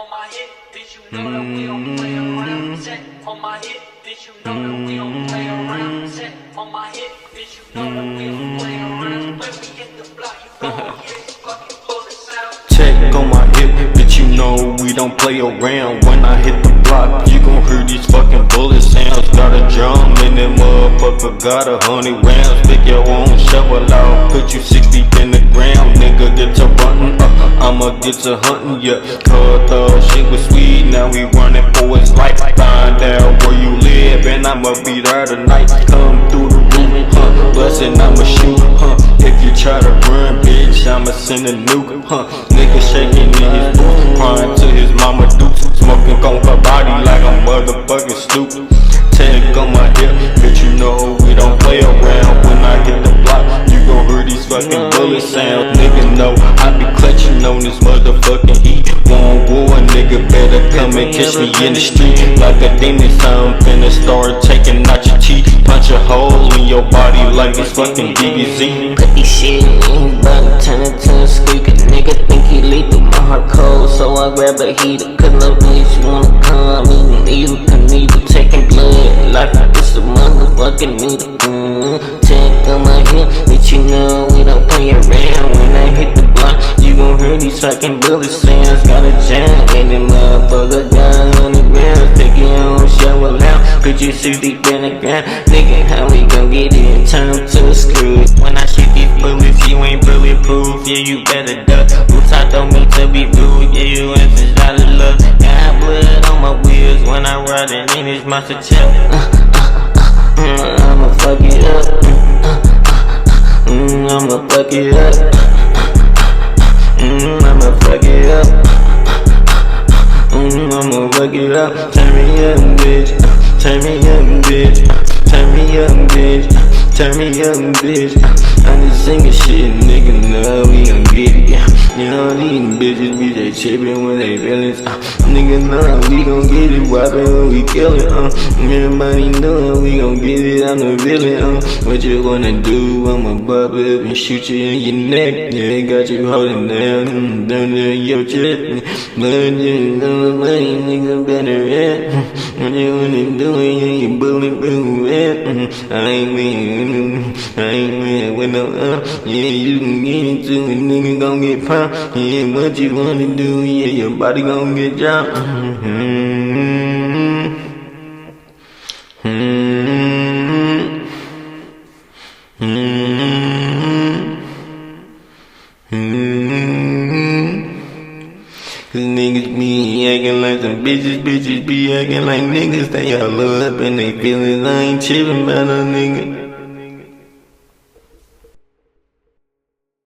on my hip, bitch, you know that we don't play around. Set on my hip, bitch, you know that we don't play around. Set on my hip, bitch, you know that we don't play around. When we hit the block, you gon' hear this fucking bullet sound. Check on my hip, bitch, you know we don't play around. When I hit the block, you gon' hear these fucking bullet sounds. Got a drum in that motherfucker, got 100 rounds. Pick your own shovel out, put you 6 deep in the ground. Nigga, get to running, I'ma get to hunting, yeah. Cause the shit was sweet, now we running for his life. Find out where you live, and I'ma be there tonight. Come through the roof, blessing, I'ma shoot, If you try to run, bitch, I'ma send a nuke, Nigga shaking in his boots, crying to his mama dukes. Smoking on her body like a motherfucking stoop. Tag on my hip, bitch, you know we don't play around. When I hit the block, you gon' hear these fucking bullet sounds. Nigga know I be clutching on this motherfucking heat. One war, nigga better come and catch me in the street. Like a demon, so I'm finna start taking out your teeth. Punch a hole in your body like it's fucking DBZ. Put this shit in his body, turn it to a squeaker. Nigga think he lethal, my heart cold, so I grab a heater. Cause no bitch you wanna come, even needle, needle, taking blood like it's a motherfucking needle. Check on my hip, bitch, you know we don't play around. When I hit the block, you gon' hear these fucking bullet sounds. Got a jam in the motherfucker, got 100 rounds. Take your own shovel out, put you 6 deep in the ground. Nigga, how we gon' get it and turn them to a screw? When I shoot these bullets, you ain't bulletproof, yeah, you better duck. Oops, I don't mean to be rude, yeah, you answers out of luck. Got blood on my wheels when I'm riding in this monster truck. I'ma fuck it up. I'ma fuck it up. I'ma fuck it up. I'ma fuck it up. Turn me up, bitch. Turn me up, bitch. Turn me up, bitch. Turn me up, bitch. I'm just singing shit, nigga. Know we gon' get it. You know these bitches be they trippin' when they feelin'. Nigga know we gon' get it, whoppin' when we kill it. Everybody know we gon' get it, I'm the villain. What you wanna do? I'ma bop up and shoot you in your neck. Yeah, got you holding down, down to your chest. Blood you know money, nigga better at. What you wanna do? Yeah, you bulletproof at. I ain't with no yeah, you can get into it, nigga gon' get popped. Yeah, what you wanna do? Yeah, your body gon' get dropped. Cause niggas be acting like some bitches be acting like niggas. They all up and they feelings. I ain't trippin' about no nigga.